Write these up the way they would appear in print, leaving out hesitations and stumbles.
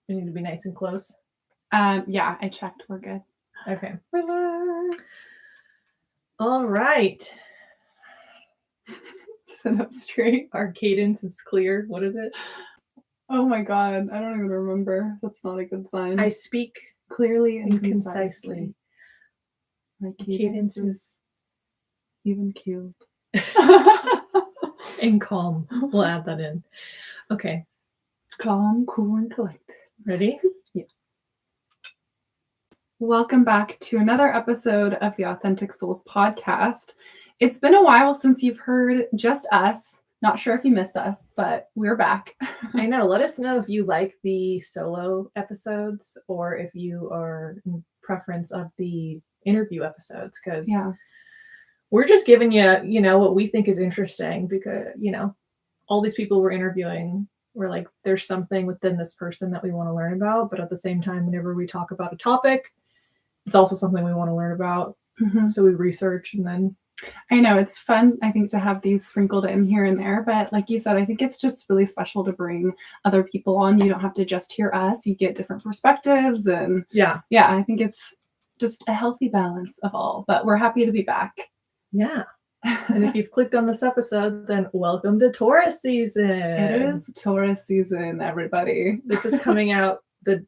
We need to be nice and close. Yeah, I checked. We're good. Okay. Relax. All right. Sit up straight. Our cadence is clear. What is it? Oh my god, I don't even remember. That's not a good sign. I speak clearly and concisely. My cadence is even keeled. And calm. We'll add that in. Okay. Calm, cool, and collected. Ready? Yeah. Welcome back to another episode of the Authentic Souls podcast. It's been a while since you've heard just us. Not sure if you miss us, but we're back. I know. Let us know if you like the solo episodes or if you are in preference of the interview episodes, because we're just giving you, what we think is interesting, because, all these people we're interviewing, we're like, there's something within this person that we want to learn about. But at the same time, whenever we talk about a topic, it's also something we want to learn about. Mm-hmm. So we research and then... I know it's fun, I think, to have these sprinkled in here and there. But like you said, I think it's just really special to bring other people on. You don't have to just hear us. You get different perspectives. And yeah, I think it's just a healthy balance of all. But we're happy to be back. Yeah. And if you've clicked on this episode, then welcome to Taurus season. It is Taurus season, everybody. This is coming out the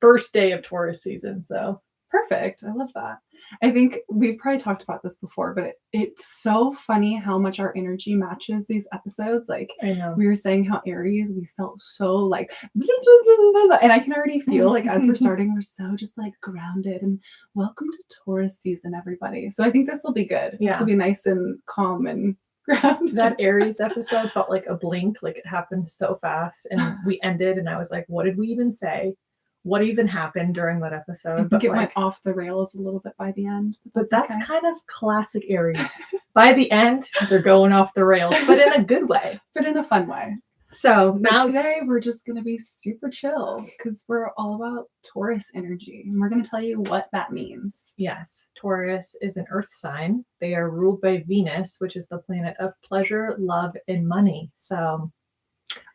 first day of Taurus season. So perfect. I love that. I think we've probably talked about this before, but it's so funny how much our energy matches these episodes. Like, I know. We were saying how Aries, we felt so like, blah, blah, blah, blah, and I can already feel like as we're starting, we're so just like grounded. And welcome to Taurus season, everybody. So I think this will be good. Yeah. This will be nice and calm and grounded. That Aries episode felt like a blink, like it happened so fast. And we ended and I was like, what did we even say? What even happened during that episode? I think it went off the rails a little bit by the end. But that's okay. Kind of classic Aries. By the end, they're going off the rails, but in a good way. But in a fun way. So now today we're just going to be super chill because we're all about Taurus energy. And we're going to tell you what that means. Yes. Taurus is an earth sign. They are ruled by Venus, which is the planet of pleasure, love, and money. So...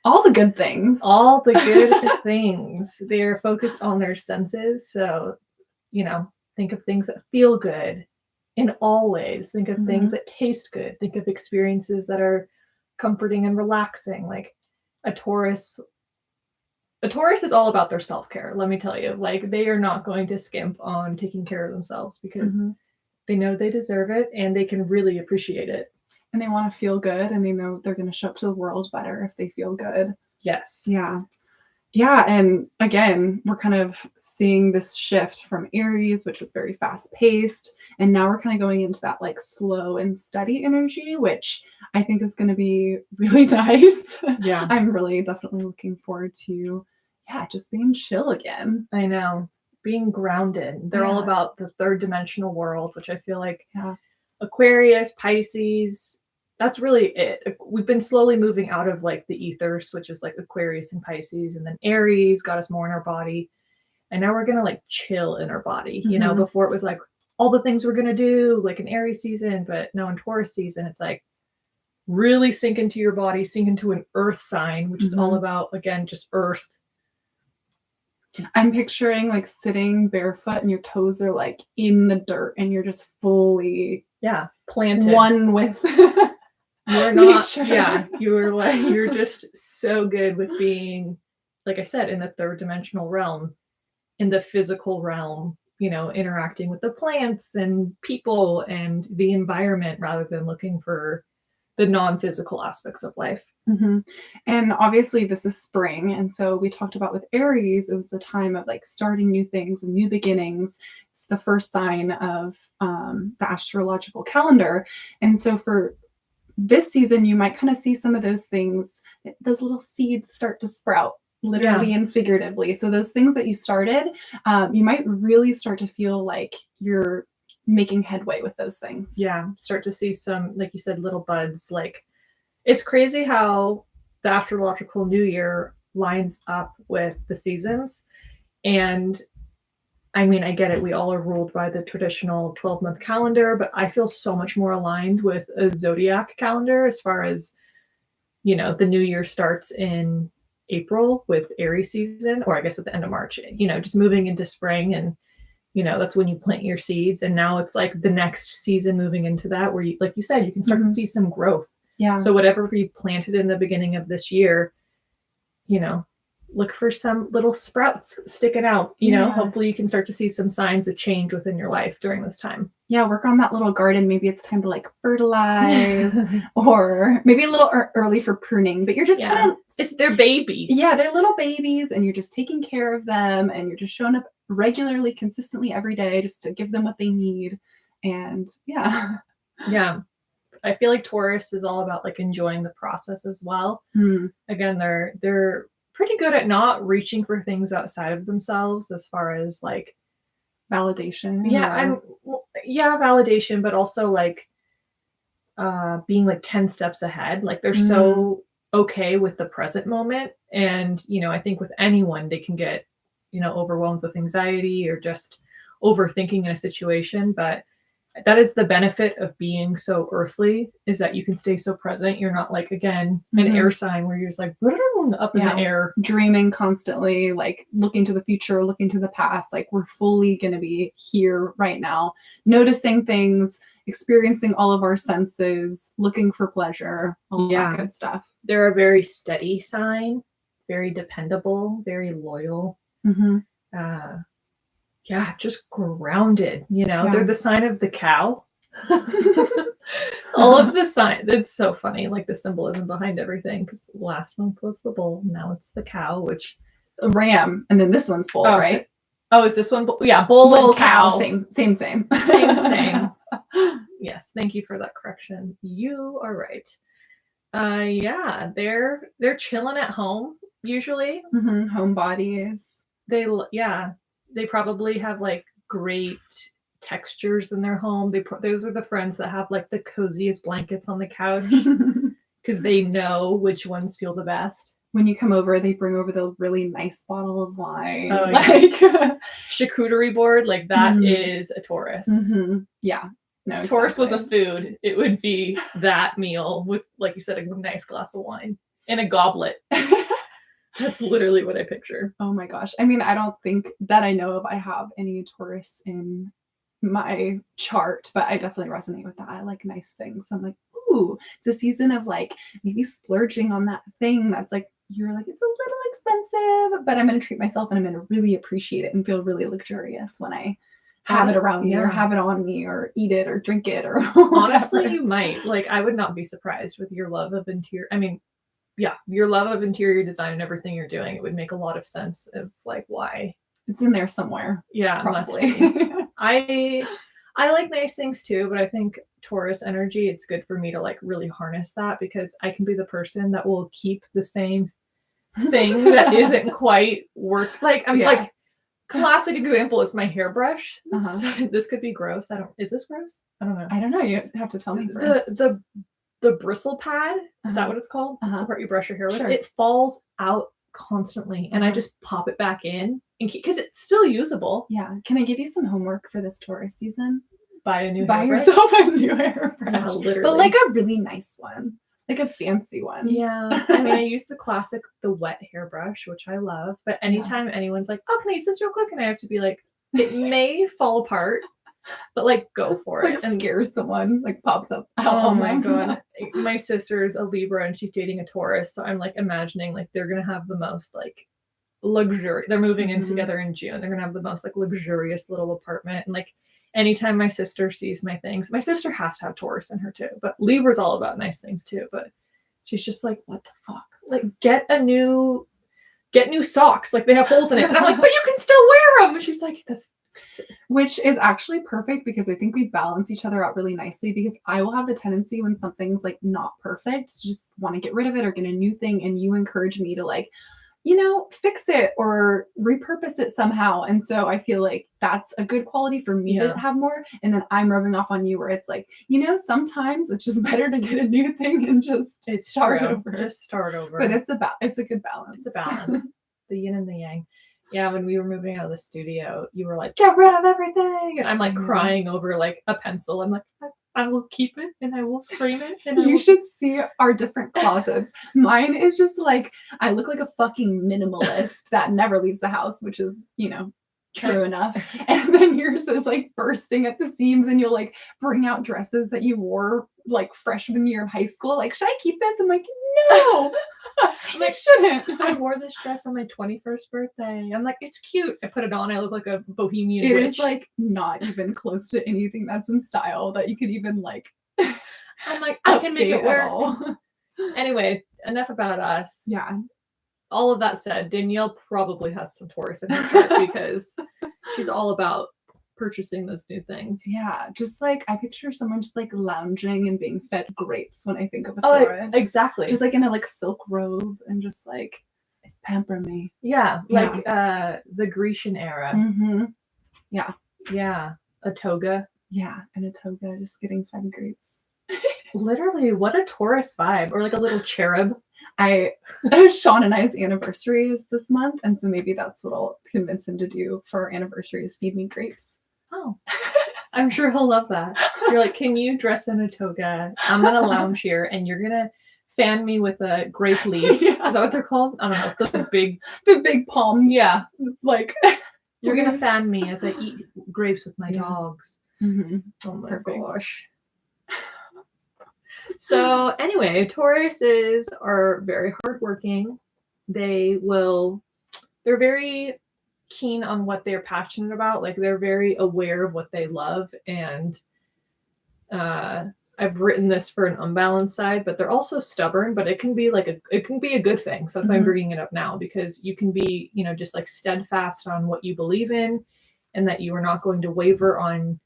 all the good things. All the good things. They're focused on their senses. So, think of things that feel good in all ways. Think of things that taste good. Think of experiences that are comforting and relaxing. Like a Taurus is all about their self-care. Let me tell you, like they are not going to skimp on taking care of themselves because they know they deserve it and they can really appreciate it. And they want to feel good and they know they're going to show up to the world better if they feel good. Yes. Yeah. Yeah. And again, we're kind of seeing this shift from Aries, which was very fast paced. And now we're kind of going into that like slow and steady energy, which I think is going to be really nice. Yeah. I'm really definitely looking forward to, just being chill again. I know. Being grounded. They're all about the third dimensional world, which I feel like Aquarius, Pisces, that's really it. We've been slowly moving out of like the ethers, which is like Aquarius and Pisces, and then Aries got us more in our body. And now we're going to like chill in our body. Before it was like all the things we're going to do like in Aries season, but now in Taurus season, it's like really sink into your body, sink into an earth sign, which is all about, again, just earth. I'm picturing like sitting barefoot and your toes are like in the dirt and you're just fully planted one with you're not you're just so good with being, like I said, in the third dimensional realm, in the physical realm, interacting with the plants and people and the environment rather than looking for the non-physical aspects of life. And obviously this is spring. And so we talked about with Aries, it was the time of like starting new things and new beginnings. It's the first sign of the astrological calendar. And so for this season, you might kind of see some of those things, those little seeds start to sprout, literally and figuratively. So those things that you started, you might really start to feel like you're making headway with those things. Yeah. Start to see some, like you said, little buds. Like it's crazy how the astrological new year lines up with the seasons. And I mean, I get it. We all are ruled by the traditional 12-month calendar, but I feel so much more aligned with a zodiac calendar as far as, the new year starts in April with Aries season, or I guess at the end of March, just moving into spring, and that's when you plant your seeds. And now it's like the next season moving into that where you, like you said, you can start to see some growth. Yeah. So whatever you planted in the beginning of this year, look for some little sprouts sticking out, hopefully you can start to see some signs of change within your life during this time. Yeah, work on that little garden. Maybe it's time to like fertilize or maybe a little early for pruning, but you're just kind of... It's their babies. Yeah, they're little babies and you're just taking care of them and you're just showing up regularly, consistently every day just to give them what they need. And yeah. Yeah. I feel like Taurus is all about like enjoying the process as well. Again, they're pretty good at not reaching for things outside of themselves as far as like validation. Validation, but also like being like 10 steps ahead. Like they're so okay with the present moment. And, I think with anyone, they can get, overwhelmed with anxiety or just overthinking in a situation. But that is the benefit of being so earthly, is that you can stay so present. You're not like, again, an air sign where you're just like up in the air, dreaming constantly, like looking to the future, looking to the past. Like we're fully going to be here right now, noticing things, experiencing all of our senses, looking for pleasure, all that good stuff. They're a very steady sign, very dependable, very loyal. Just grounded, They're the sign of the cow. All of the sign. It's so funny, like the symbolism behind everything, because last month was the bull, now it's the cow, which a ram, and then this one's bull, right? Oh, is this one bull? Yeah, bull and cow. Same. Same. Yes, thank you for that correction. You are right. They're chilling at home usually. Homebodies. They probably have like great textures in their home. Those are the friends that have like the coziest blankets on the couch because they know which ones feel the best. When you come over, they bring over the really nice bottle of wine. Oh, like charcuterie board, like that is a Taurus. Yeah. No, Taurus was a food. It would be that meal with, like you said, a nice glass of wine and a goblet. That's literally what I picture. Oh my gosh. I mean, I don't think that I know of I have any Taurus in my chart, but I definitely resonate with that. I like nice things. So I'm like, ooh, it's a season of like maybe splurging on that thing that's like, you're like, it's a little expensive, but I'm going to treat myself and I'm going to really appreciate it and feel really luxurious when I have it around me or have it on me or eat it or drink it or honestly, you might. Like, I would not be surprised with your love of interior. I mean, your love of interior design and everything you're doing. It would make a lot of sense of like why. It's in there somewhere. Yeah, probably. Must be. I like nice things too, but I think Taurus energy, it's good for me to like really harness that because I can be the person that will keep the same thing that isn't quite work. Like I'm like classic example is my hairbrush. So this could be gross. Is this gross? I don't know. I don't know. You have to tell me first. The bristle pad, is that what it's called? The part you brush your hair with. It falls out constantly and I just pop it back in because it's still usable. Yeah. Can I give you some homework for this Taurus season? Buy yourself a new hairbrush. Yeah, literally. But like a really nice one. Like a fancy one. Yeah. I mean, I use the wet hairbrush, which I love. But anytime anyone's like, oh, can I use this real quick? And I have to be like, it may fall apart, but like go for it. And scare someone, like pops up. Oh my God. My sister's a Libra and she's dating a Taurus. So I'm like imagining like they're going to have the most like luxury. They're moving in together in June. They're going to have the most like luxurious little apartment. And like anytime my sister sees my things, my sister has to have Taurus in her too, but Libra's all about nice things too. But she's just like, what the fuck? Like get new socks. Like they have holes in it. And I'm like, but you can still wear them. And she's like, which is actually perfect because I think we balance each other out really nicely because I will have the tendency when something's like not perfect to just want to get rid of it or get a new thing. And you encourage me to like, fix it or repurpose it somehow. And so I feel like that's a good quality for me to have more. And then I'm rubbing off on you where it's like, sometimes it's just better to get a new thing and just start over. Just start over. But it's a good balance. It's a balance. The yin and the yang. Yeah, when we were moving out of the studio, you were like, get rid of everything. And I'm like crying over like a pencil. I'm like, I will keep it and I will frame it. And You should see our different closets. Mine is just like, I look like a fucking minimalist that never leaves the house, which is, true enough. And then yours is like bursting at the seams, and you'll like bring out dresses that you wore like freshman year of high school. Like, should I keep this? I'm like, no, I'm like, shouldn't. I wore this dress on my 21st birthday. I'm like, it's cute. I put it on. I look like a bohemian It witch. is like not even close to anything that's in style that you could even like. I'm like, I can make it work. All. Anyway, enough about us. Yeah. All of that said, Danielle probably has some Taurus in her chart because she's all about purchasing those new things. Yeah, just like I picture someone just like lounging and being fed grapes when I think of a Taurus. Exactly. Just like in a like silk robe and just like pamper me. Yeah, like the Grecian era. Mm-hmm. Yeah. Yeah, a toga. Yeah, and a toga, just getting fed grapes. Literally, what a Taurus vibe, or like a little cherub. Sean and I's anniversary is this month, and so maybe that's what I'll convince him to do for our anniversary is feed me grapes. Oh, I'm sure he'll love that. You're like, can you dress in a toga? I'm gonna lounge here, and you're gonna fan me with a grape leaf. Yeah. Is that what they're called? I don't know. Those the big palm. Yeah, like you're gonna fan me as I eat grapes with my dogs. Mm-hmm. Oh my gosh. So anyway, Tauruses are very hardworking. They're very keen on what they're passionate about. Like they're very aware of what they love. And I've written this for an unbalanced side, but they're also stubborn, but it can be a good thing. So that's why I'm bringing it up now, because you can be, just like steadfast on what you believe in, and that you are not going to waver on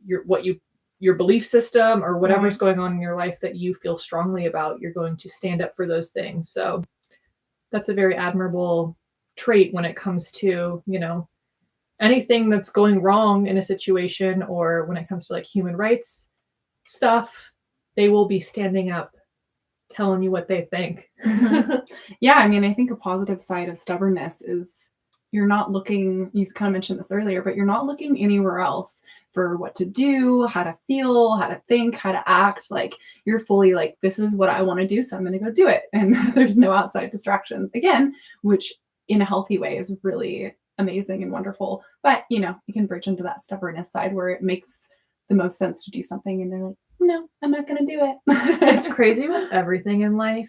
your belief system or whatever's going on in your life that you feel strongly about. You're going to stand up for those things. So that's a very admirable trait when it comes to, anything that's going wrong in a situation, or when it comes to like human rights stuff, they will be standing up, telling you what they think. Yeah, I mean, I think a positive side of stubbornness is you're not looking, you kind of mentioned this earlier, but you're not looking anywhere else for what to do, how to feel, how to think, how to act. Like you're fully like, this is what I want to do, so I'm going to go do it. And there's no outside distractions, again, which in a healthy way is really amazing and wonderful. But, you can bridge into that stubbornness side where it makes the most sense to do something. And they're like, no, I'm not going to do it. It's crazy with everything in life.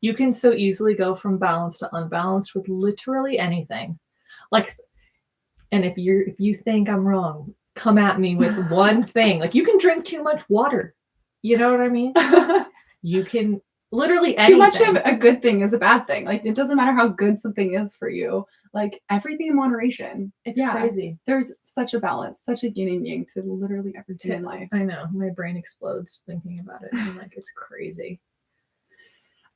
You can so easily go from balanced to unbalanced with literally anything. Like, and if you think I'm wrong, come at me with one thing. Like you can drink too much water. You know what I mean? You can literally anything. Too much of a good thing is a bad thing. Like it doesn't matter how good something is for you. Like everything in moderation. It's crazy. There's such a balance, such a yin and yang to literally everything in life. I know. My brain explodes thinking about it. I'm like, it's crazy.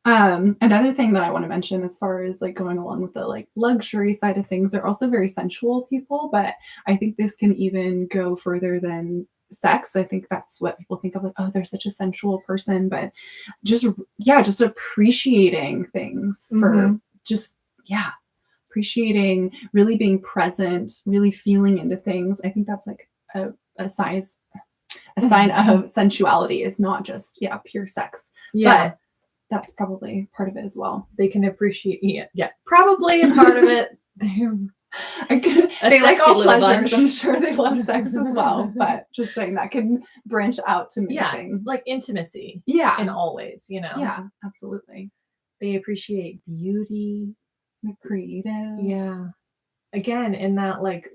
Another thing that I want to mention as far as like going along with the like luxury side of things, they're also very sensual people, but I think this can even go further than sex. I think that's what people think of, like, oh, they're such a sensual person, but just appreciating things for appreciating, really being present, really feeling into things. I think that's like a sign of sensuality, is not just pure sex. But that's probably part of it as well. They can appreciate, probably a part of it. They like all pleasures. I'm sure they love sex as well, but just saying that can branch out to many things. Like intimacy. Yeah. In all ways, Yeah, absolutely. They appreciate beauty. They're creative. Yeah. Again, in that like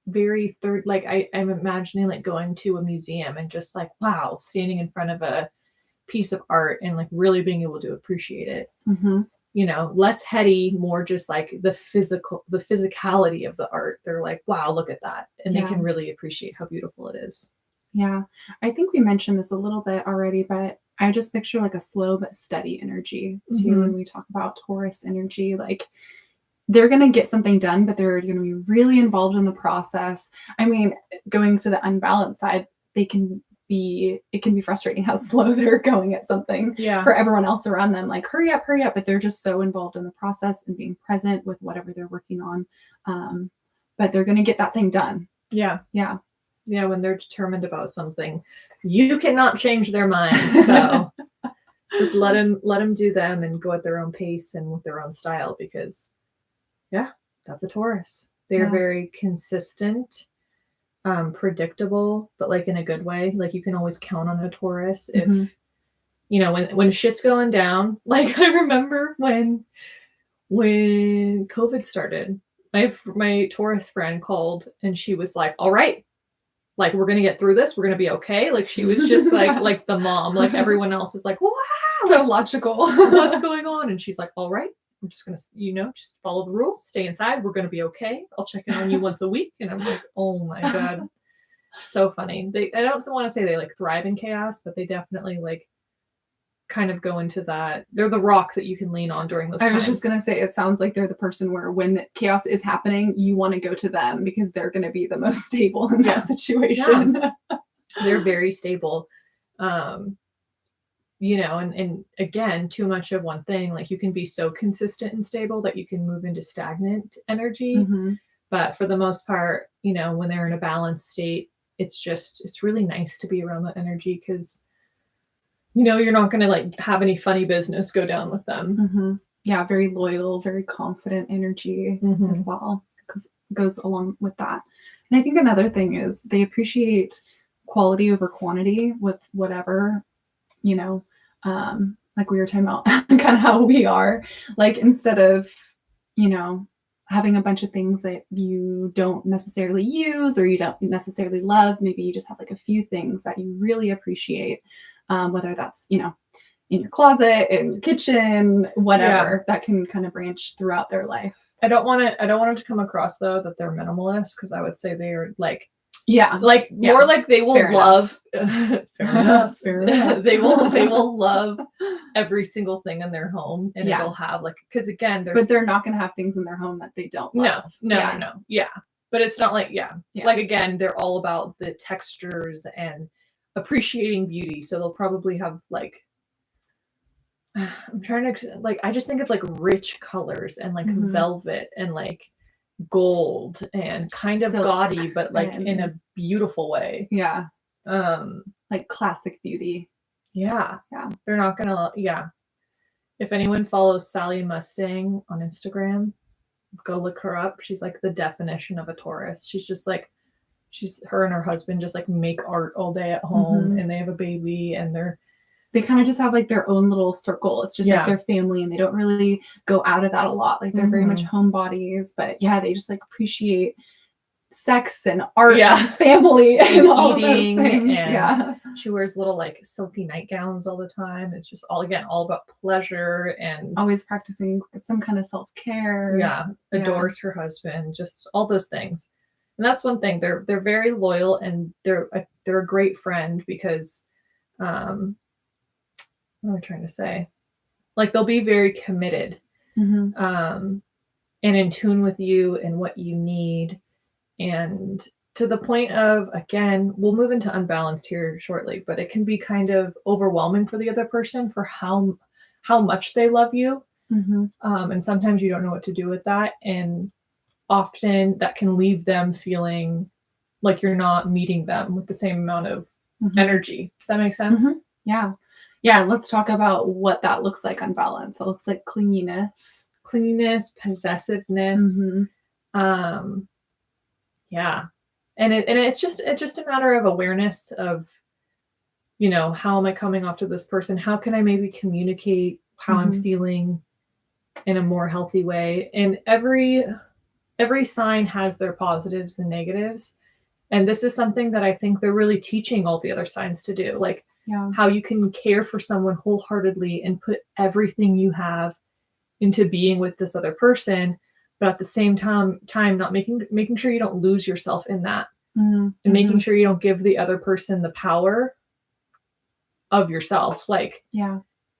very like I'm imagining like going to a museum and just like, wow, standing in front of a piece of art and like really being able to appreciate it. Less heady, more just like the physicality of the art. They're like, wow, look at that. And they can really appreciate how beautiful it is. Yeah. I think we mentioned this a little bit already, but I just picture like a slow but steady energy too. When we talk about Taurus energy, like they're going to get something done, but they're going to be really involved in the process. I mean, going to the unbalanced side, it can be frustrating how slow they're going at something for everyone else around them. Like, hurry up, but they're just so involved in the process and being present with whatever they're working on. But they're going to get that thing done. Yeah. Yeah. Yeah, when they're determined about something, you cannot change their mind. So just let them do them and go at their own pace and with their own style, because yeah, that's a Taurus. They're very consistent, predictable, but like in a good way. Like you can always count on a Taurus if you know when shit's going down. Like I remember when COVID started, my Taurus friend called and she was like, "All right, like we're gonna get through this. We're gonna be okay." Like she was just like the mom. Like everyone else is like, "Wow, so logical. What's going on?" And she's like, "All right, I'm just gonna, just follow the rules, stay inside. We're gonna be okay. I'll check in on you once a week." And I'm like, "Oh my God." So funny. I don't want to say they like thrive in chaos, but they definitely like kind of go into that. They're the rock that you can lean on during those times. I was just going to say, it sounds like they're the person where when the chaos is happening, you want to go to them because they're going to be the most stable in that situation. Yeah. They're very stable. You know, and again, too much of one thing, like you can be so consistent and stable that you can move into stagnant energy. But for the most part, you know, when they're in a balanced state, it's really nice to be around that energy because you know you're not going to like have any funny business go down with them. Yeah, very loyal, very confident energy as well, because it goes along with that. And I think another thing is they appreciate quality over quantity with whatever, you know, like we were talking about kind of how we are, like instead of, you know, having a bunch of things that you don't necessarily use or you don't necessarily love, maybe you just have like a few things that you really appreciate, whether that's, you know, in your closet, in the kitchen, whatever, that can kind of branch throughout their life. I don't want it to come across though that they're minimalist, because I would say they are like more like they will love fair enough. They will love every single thing in their home, and it'll have like, because again but they're not going to have things in their home that they don't love. No. Yeah, but it's not like like again, they're all about the textures and appreciating beauty, so they'll probably have like I'm trying to like, I just think of like rich colors and like velvet and like gold and kind of gaudy, but like in a beautiful way. Like classic beauty. They're not gonna if anyone follows Sally Mustang on Instagram, go look her up. She's like the definition of a Taurus. She's just like her and her husband just like make art all day at home, and they have a baby, and they kind of just have like their own little circle. It's just like their family, and they don't really go out of that a lot. Like they're very much homebodies, but they just like appreciate sex and art and family and all those things. And she wears little like silky nightgowns all the time. It's just all about pleasure and always practicing some kind of self-care. Adores her husband, just all those things. And that's one thing. They're very loyal, and they're a great friend because what am I trying to say? Like they'll be very committed, and in tune with you and what you need, and to the point of, again, we'll move into unbalanced here shortly, but it can be kind of overwhelming for the other person for how much they love you, and sometimes you don't know what to do with that, and often that can leave them feeling like you're not meeting them with the same amount of energy. Does that make sense? Yeah, let's talk about what that looks like on balance. It looks like clinginess, possessiveness. And it's just a matter of awareness of, you know, how am I coming off to this person? How can I maybe communicate how I'm feeling in a more healthy way? And every sign has their positives and negatives. And this is something that I think they're really teaching all the other signs to do. Like, how you can care for someone wholeheartedly and put everything you have into being with this other person, but at the same time not making sure you don't lose yourself in that, and making sure you don't give the other person the power of yourself. Like,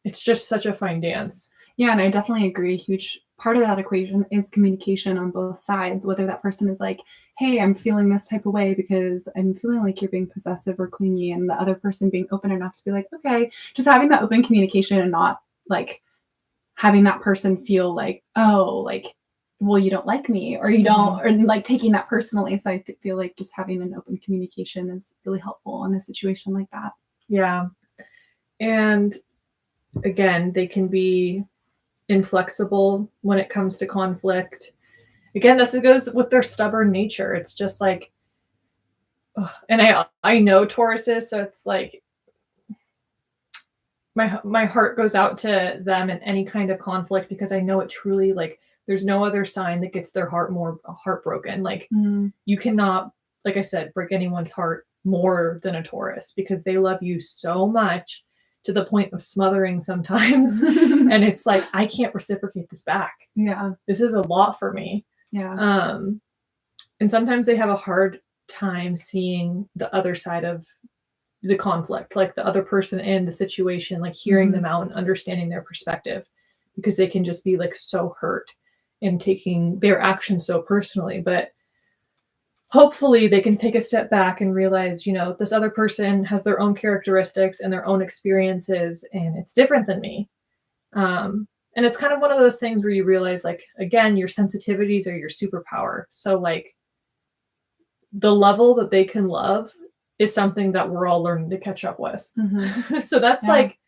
it's just such a fine dance. And I definitely agree. A huge part of that equation is communication on both sides, whether that person is like, hey, I'm feeling this type of way because I'm feeling like you're being possessive or clingy, and the other person being open enough to be like, okay, just having that open communication and not like having that person feel like, oh, like well, you don't like me, or you don't, or like taking that personally. So I feel like just having an open communication is really helpful in a situation like that. Yeah. And again, they can be inflexible when it comes to conflict. Again, this goes with their stubborn nature. It's just like, and I know Tauruses, so it's like my heart goes out to them in any kind of conflict, because I know it truly, like, there's no other sign that gets their heart more heartbroken. Like, you cannot, like I said, break anyone's heart more than a Taurus, because they love you so much to the point of smothering sometimes. And it's like, I can't reciprocate this back. Yeah. This is a lot for me. Yeah. And sometimes they have a hard time seeing the other side of the conflict, like the other person in the situation, like hearing them out and understanding their perspective, because they can just be like so hurt and taking their actions so personally. But hopefully they can take a step back and realize, you know, this other person has their own characteristics and their own experiences, and it's different than me. And it's kind of one of those things where you realize, like, again, your sensitivities are your superpower. So like the level that they can love is something that we're all learning to catch up with. So that's like,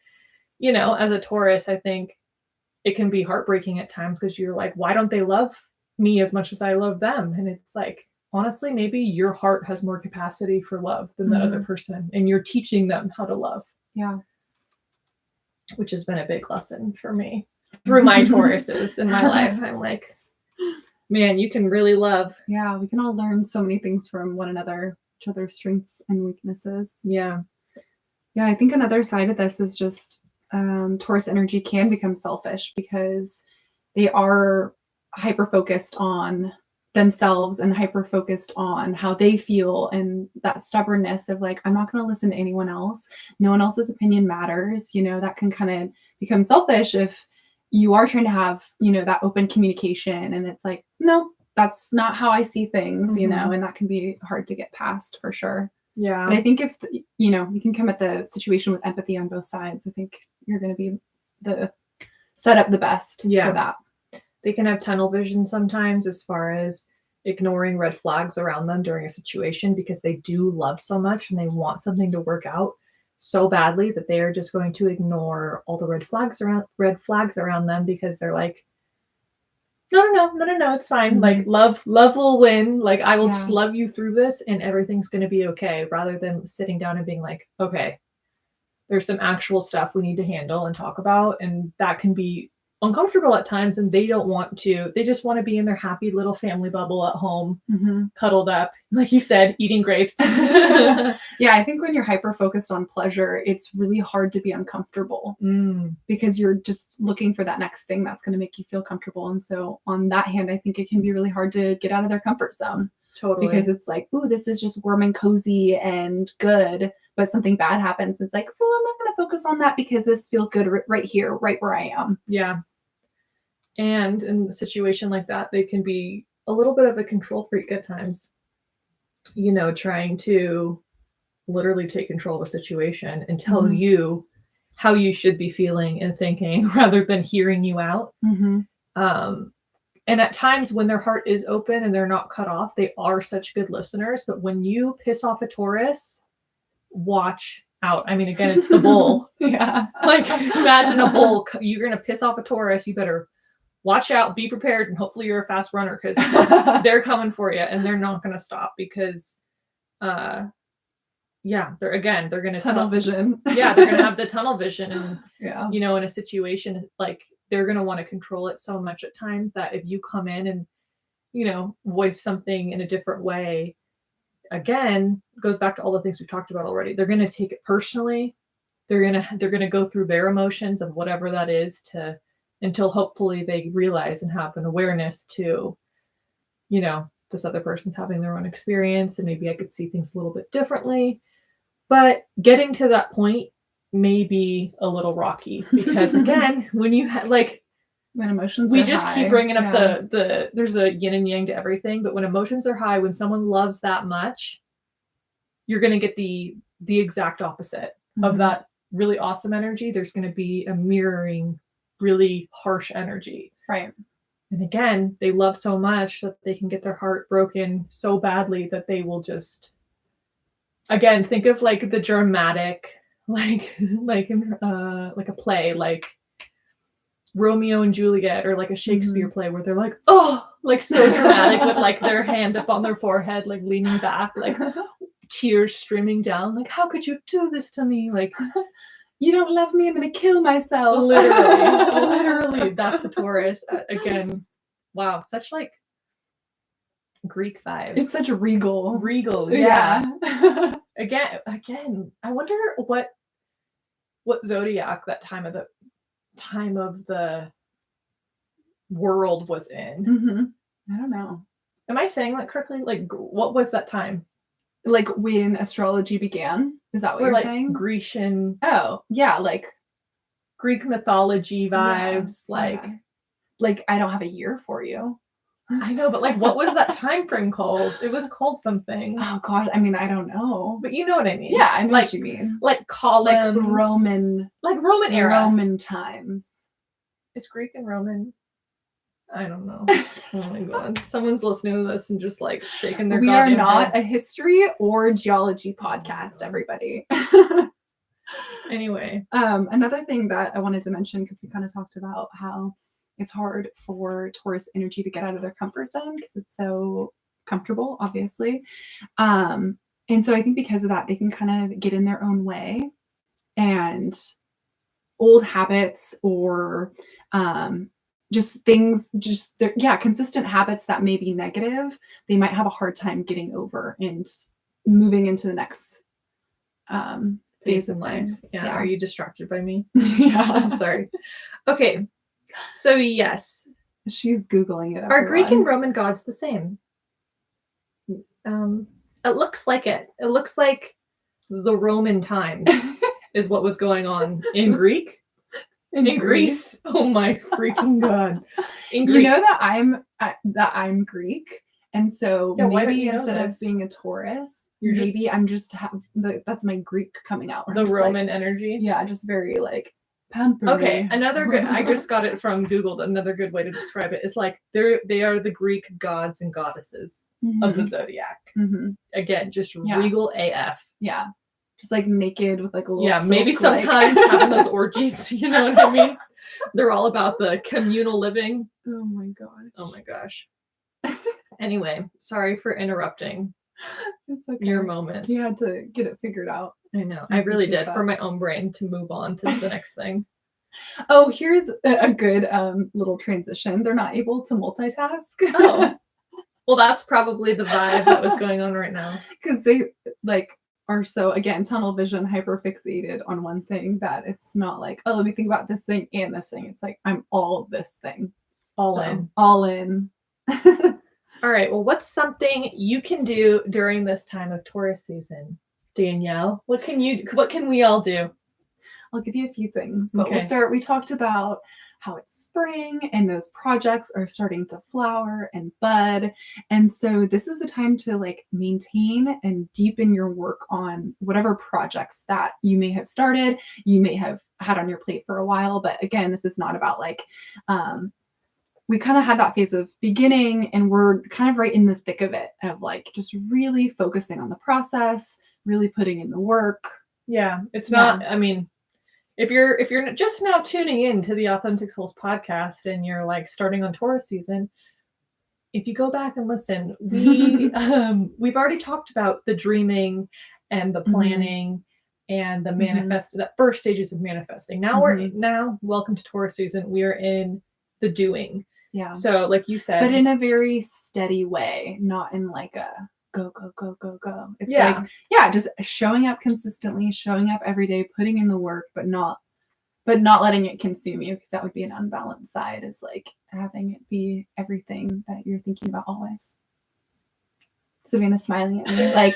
you know, as a Taurus, I think it can be heartbreaking at times, because you're like, why don't they love me as much as I love them? And it's like, honestly, maybe your heart has more capacity for love than the other person, and you're teaching them how to love. Yeah. Which has been a big lesson for me through my Tauruses in my life. I'm like, man, you can really love. Yeah, we can all learn so many things from one another, each other's strengths and weaknesses. Yeah. Yeah, I think another side of this is just Taurus energy can become selfish, because they are hyper-focused on themselves and hyper-focused on how they feel, and that stubbornness of like, I'm not going to listen to anyone else. No one else's opinion matters. You know, that can kind of become selfish if you are trying to have, you know, that open communication, and it's like, no, that's not how I see things, you know, and that can be hard to get past for sure. Yeah. But I think if, you know, you can come at the situation with empathy on both sides, I think you're going to be set up the best for that. They can have tunnel vision sometimes, as far as ignoring red flags around them during a situation, because they do love so much and they want something to work out so badly that they are just going to ignore all the red flags around them, because they're like, no, it's fine. Like, love will win. Like, I will just love you through this and everything's going to be okay, rather than sitting down and being like, okay, there's some actual stuff we need to handle and talk about. And that can be uncomfortable at times, and they don't want to. They just want to be in their happy little family bubble at home, cuddled up, like you said, eating grapes. Yeah, I think when you're hyper focused on pleasure, it's really hard to be uncomfortable, because you're just looking for that next thing that's going to make you feel comfortable. And so on that hand, I think it can be really hard to get out of their comfort zone. Totally. Because it's like, ooh, this is just warm and cozy and good, but something bad happens. It's like, oh, I'm not going to focus on that because this feels good right here, right where I am. Yeah. And in a situation like that, they can be a little bit of a control freak at times, you know, trying to literally take control of a situation and tell you how you should be feeling and thinking, rather than hearing you out. And at times when their heart is open and they're not cut off, they are such good listeners. But when you piss off a Taurus, watch out. I mean, again, it's the bull. Like, imagine a bull. You're going to piss off a Taurus. You better watch out, be prepared, and hopefully you're a fast runner, because they're coming for you and they're not going to stop, because they're going to tunnel vision. They're going to have the tunnel vision. And you know, in a situation, like, they're going to want to control it so much at times that if you come in and, you know, voice something in a different way, again, goes back to all the things we've talked about already. They're going to take it personally. They're going to go through their emotions of whatever that is, until hopefully they realize and have an awareness to, you know, this other person's having their own experience, and maybe I could see things a little bit differently. But getting to that point may be a little rocky, because again, when you when emotions we are just high, keep bringing up the there's a yin and yang to everything, but when emotions are high, when someone loves that much, you're going to get the exact opposite of that really awesome energy. There's going to be a mirroring really harsh energy, right? And again, they love so much that they can get their heart broken so badly that they will just, again, think of like the dramatic, like a play, like Romeo and Juliet, or like a Shakespeare play where they're like, oh, like so dramatic with like their hand up on their forehead, like leaning back, like tears streaming down, like, how could you do this to me? Like, you don't love me, I'm gonna kill myself. Literally, that's a Taurus. Again, wow, such like Greek vibes. It's such regal. Yeah. Again, I wonder what zodiac that time of the world was in. I don't know. Am I saying that correctly? Like, what was that time? Like when astrology began? Is that what you're like saying? Grecian. Oh, yeah, like Greek mythology vibes. Like I don't have a year for you. I know, but like, what was that time frame called? It was called something. Oh gosh, I mean, I don't know. But you know what I mean. Yeah, I know what you mean. Like columns. Like Roman era. Roman times. Is Greek and Roman? I don't know. Oh my god. Someone's listening to this and just like shaking their goddamn We are not head. a history or geology podcast, everybody. Anyway. Another thing that I wanted to mention, because we kind of talked about how it's hard for Taurus energy to get out of their comfort zone because it's so comfortable, obviously. And so I think because of that, they can kind of get in their own way, and old habits or just things, consistent habits that may be negative, they might have a hard time getting over and moving into the next phase of life. Yeah. Are you distracted by me? Yeah. I'm sorry. Okay. So yes. She's Googling it. Are Greek and Roman gods the same? It looks like it. It looks like the Roman times is what was going on in Greek. In Greece. Oh my freaking god! In Greek. You know that I'm Greek, and so maybe instead of being a Taurus, I'm just that's my Greek coming out. The Roman energy. Yeah, just very like pampered. Okay, another good. I just got it from Google. Another good way to describe it is like they are the Greek gods and goddesses of the zodiac. Again, just regal AF. Yeah. Just like naked with like a little maybe sometimes having those orgies, you know what I mean? They're all about the communal living. Oh my gosh. Anyway, sorry for interrupting. It's okay. Your moment. You had to get it figured out. I know. I really did for my own brain to move on to the next thing. Oh, here's a good little transition. They're not able to multitask. Oh. Well, that's probably the vibe that was going on right now. Because they are so, again, tunnel vision, hyper fixated on one thing that it's not like, oh, let me think about this thing and this thing. It's like, I'm all this thing. All in. All in. All right. Well, what's something you can do during this time of Taurus season? Danielle, what can we all do? I'll give you a few things, but we'll start. We talked about how it's spring and those projects are starting to flower and bud. And so this is a time to like maintain and deepen your work on whatever projects that you may have started, you may have had on your plate for a while. But again, this is not about like, we kind of had that phase of beginning and we're kind of right in the thick of it, of like just really focusing on the process, really putting in the work. Yeah. It's not, I mean, if you're just now tuning in to the Authentic Souls podcast and you're like starting on Taurus season, if you go back and listen, we've already talked about the dreaming and the planning and the that first stages of manifesting. Now welcome to Taurus season. We are in the doing. Yeah. So like you said, but in a very steady way, not in like a go. It's like, just showing up consistently, showing up every day, putting in the work, but not letting it consume you, because that would be an unbalanced side, is like having it be everything that you're thinking about always. Savannah's smiling at me like,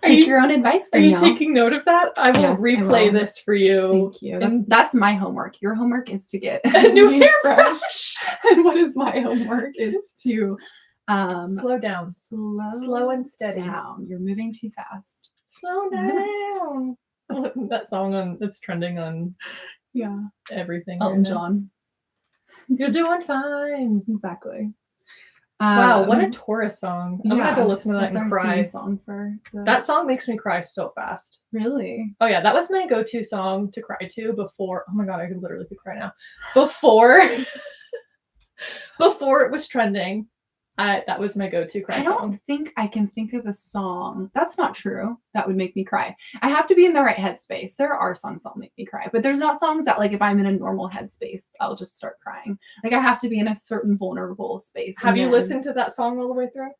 take your own advice, Danielle. Are you taking note of that? I will replay this for you. Thank you. That's my homework. Your homework is to get a new hairbrush. And what is my homework? Is to slow down. Slow and steady. Down. You're moving too fast. Slow down. That song that's trending on everything. Elton John. You're doing fine. Exactly. Wow, what a Taurus song. I'm gonna go listen to that that's and our cry. theme song for That song makes me cry so fast. Really? Oh yeah, that was my go-to song to cry to before. Oh my god, I could literally cry now. Before it was trending, that was my go-to cry song. I don't think I can think of a song. That's not true. That would make me cry. I have to be in the right headspace. There are songs that'll make me cry, but there's not songs that, like, if I'm in a normal headspace, I'll just start crying. Like, I have to be in a certain vulnerable space. Have you listened to that song all the way through?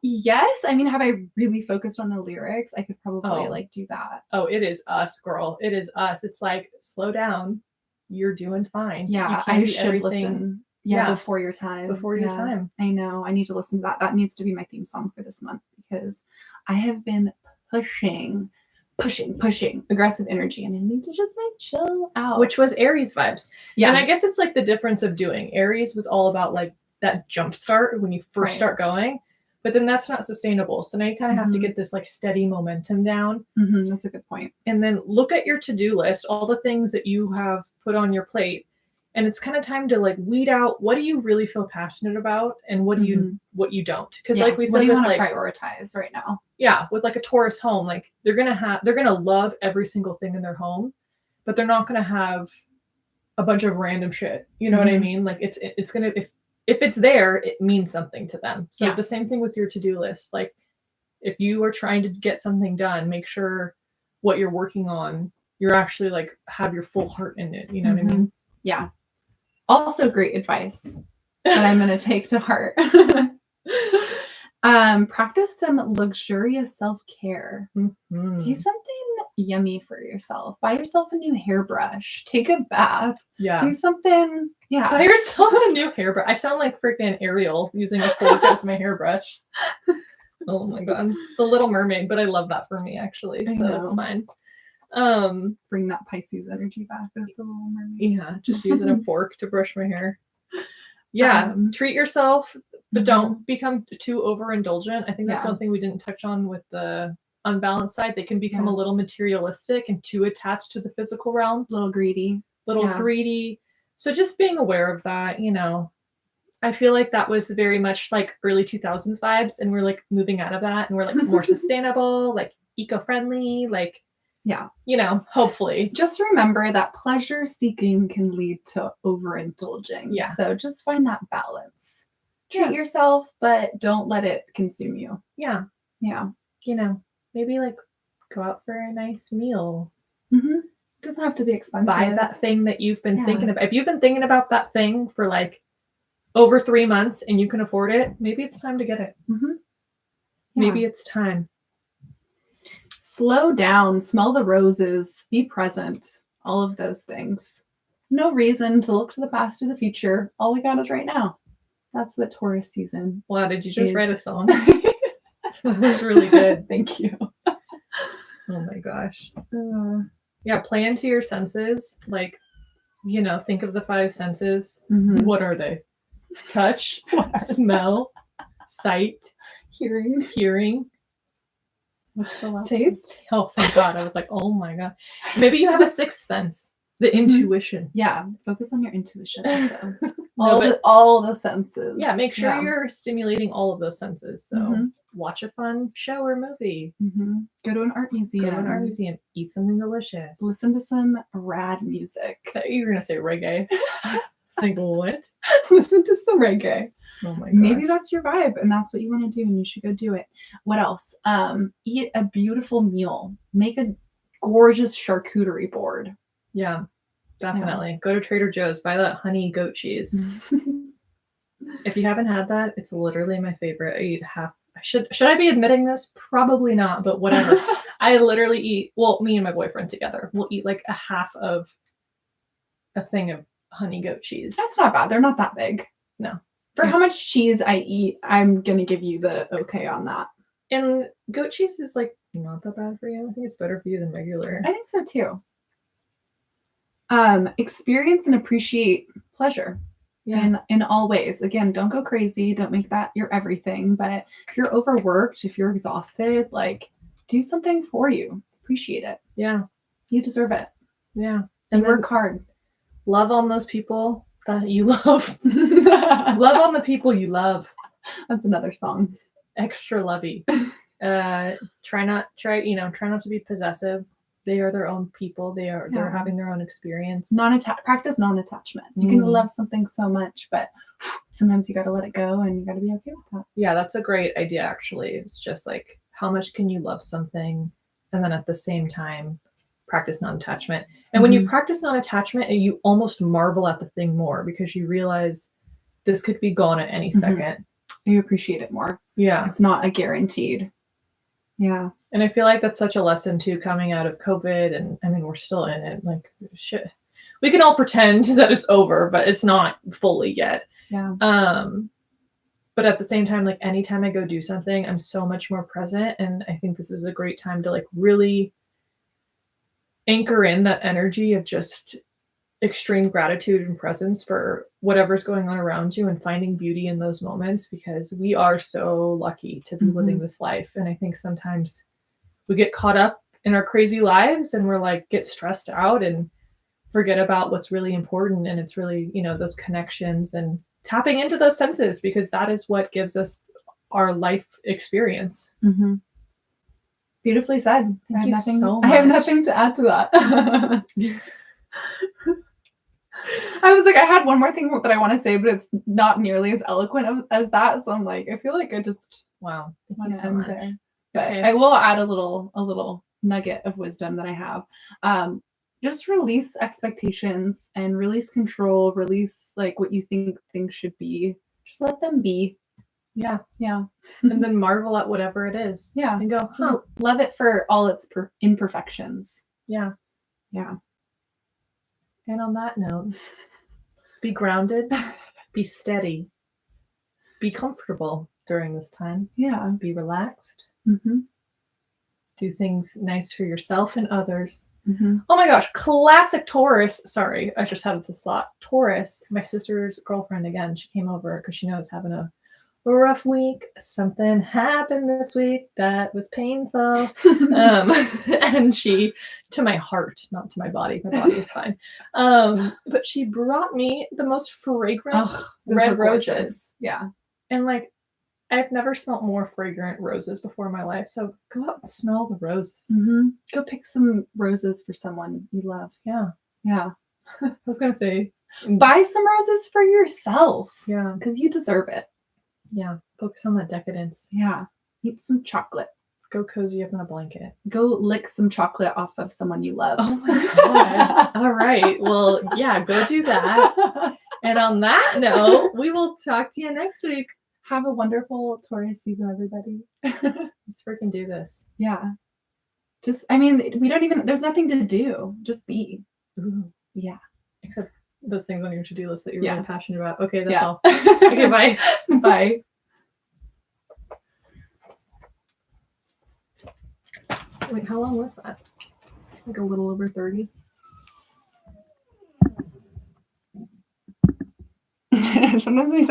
Yes. I mean, have I really focused on the lyrics? I could probably like do that. Oh, it is us, girl. It is us. It's like, slow down. You're doing fine. Yeah, I should listen. Yeah, before your time. Before your time. I know. I need to listen to that. That needs to be my theme song for this month because I have been pushing aggressive energy, and I need to just like chill out. Which was Aries vibes. Yeah. And I guess it's like the difference of doing. Aries was all about like that jump start when you first start going, but then that's not sustainable. So now you kind of have to get this like steady momentum down. That's a good point. And then look at your to-do list, all the things that you have put on your plate. And it's kind of time to like weed out what do you really feel passionate about and what do you don't. Because like we said, what do you want to like, prioritize right now? Yeah, with like a Taurus home, like they're gonna love every single thing in their home, but they're not gonna have a bunch of random shit. You know what I mean? Like it's gonna if it's there, it means something to them. So the same thing with your to-do list. Like if you are trying to get something done, make sure what you're working on, you're actually like have your full heart in it. You know what I mean? Yeah. Also great advice that I'm going to take to heart. Practice some luxurious self-care. Do something yummy for yourself. Buy yourself a new hairbrush. Take a bath. Yeah. Do something. Yeah. Buy yourself a new hairbrush. I sound like freaking Ariel using a fork as my hairbrush. Oh my god. The Little Mermaid, but I love that for me actually. So that's fine. Bring that Pisces energy back with the Little Mermaid. Yeah, just using a fork to brush my hair. Yeah, treat yourself, but don't become too overindulgent. I think that's one thing we didn't touch on with the unbalanced side. They can become a little materialistic and too attached to the physical realm. A little greedy. Greedy. So just being aware of that, you know. I feel like that was very much like early 2000s vibes, and we're like moving out of that, and we're like more sustainable, like eco-friendly, like you know, hopefully. Just remember that pleasure seeking can lead to overindulging. Yeah. So just find that balance. Treat yourself, but don't let it consume you. Yeah. Yeah. You know, maybe like go out for a nice meal. Doesn't have to be expensive. Buy that thing that you've been thinking about. If you've been thinking about that thing for like over 3 months and you can afford it, maybe it's time to get it. Maybe it's time. Slow down, smell the roses, be present, all of those things. No reason to look to the past or the future. All we got is right now. That's what Taurus season. Wow, did you just write a song? That was really good. Thank you. Oh my gosh. Yeah, play into your senses. Like, you know, think of the 5 senses. What are they? Touch, smell, sight, hearing. What's the last taste? One? Oh, thank God. I was like, oh my God. Maybe you have a 6th sense. The intuition. Yeah. Focus on your intuition. Also. all the senses. Yeah. Make sure you're stimulating all of those senses. So watch a fun show or movie. Go to an art museum. Eat something delicious. Listen to some rad music. I thought you were going to say reggae. It's like, what? Listen to some reggae. Oh my god. Maybe that's your vibe and that's what you want to do and you should go do it. What else? Eat a beautiful meal. Make a gorgeous charcuterie board. Yeah, definitely. Go to Trader Joe's, buy that honey goat cheese. If you haven't had that, it's literally my favorite. I eat half. Should I be admitting this? Probably not, but whatever. I literally eat, well, me and my boyfriend together, we'll eat like a half of a thing of honey goat cheese. That's not bad. They're not that big. No. For how much cheese I eat, I'm going to give you the okay on that. And goat cheese is like not that bad for you. I think it's better for you than regular. I think so too. Experience and appreciate pleasure in all ways. Again, don't go crazy. Don't make that your everything. But if you're overworked, if you're exhausted, like do something for you. Appreciate it. Yeah. You deserve it. Yeah. And work hard. Love on those people that you love. Love on the people you love. That's another song. Extra lovey. Try not to be possessive. They are their own people. They're having their own experience. Practice non-attachment. You can love something so much, but sometimes you got to let it go and you got to be okay with that. Yeah, that's a great idea, actually. It's just like, how much can you love something? And then at the same time, practice non-attachment. And when you practice non-attachment, you almost marvel at the thing more because you realize this could be gone at any second. You appreciate it more. Yeah. It's not a guaranteed. Yeah. And I feel like that's such a lesson too, coming out of COVID. And I mean, we're still in it. Like, shit. We can all pretend that it's over, but it's not fully yet. Yeah. But at the same time, like anytime I go do something, I'm so much more present. And I think this is a great time to like really anchor in that energy of just extreme gratitude and presence for whatever's going on around you and finding beauty in those moments, because we are so lucky to be living this life. And I think sometimes we get caught up in our crazy lives and we're like, get stressed out and forget about what's really important. And it's really, those connections and tapping into those senses, because that is what gives us our life experience. Beautifully said. Thank you so much. I have nothing to add to that. I was like, I had one more thing that I want to say, but it's not nearly as eloquent as that. So I'm like, I feel like I just want to end there. But Okay. I will add a little nugget of wisdom that I have. Just release expectations and release control, release like what you think things should be. Just let them be. Yeah. Yeah. And then marvel at whatever it is. Yeah. And go, Just love it for all its imperfections. Yeah. Yeah. And on that note, be grounded, be steady, be comfortable during this time. Yeah. Be relaxed. Do things nice for yourself and others. Oh my gosh, classic Taurus. Sorry, I just had this thought. Taurus, my sister's girlfriend again, she came over because she knows having a rough week. Something happened this week that was painful. And she, to my heart, not to my body is fine. But she brought me the most fragrant red roses. Yeah. And like, I've never smelled more fragrant roses before in my life. So go out and smell the roses. Go pick some roses for someone you love. Yeah. Yeah. I was going to say, buy some roses for yourself. Yeah. Because you deserve it. Yeah. Focus on that decadence. Yeah. Eat some chocolate. Go cozy up in a blanket. Go lick some chocolate off of someone you love. Oh my God. All right. Well, yeah, go do that. And on that note, we will talk to you next week. Have a wonderful Taurus season, everybody. Let's freaking do this. Yeah. There's nothing to do. Just be. Ooh. Yeah. Except those things on your to-do list that you're really passionate about. Okay, that's all. Okay, Okay, bye. Bye. Wait, how long was that? Like a little over 30? Sometimes we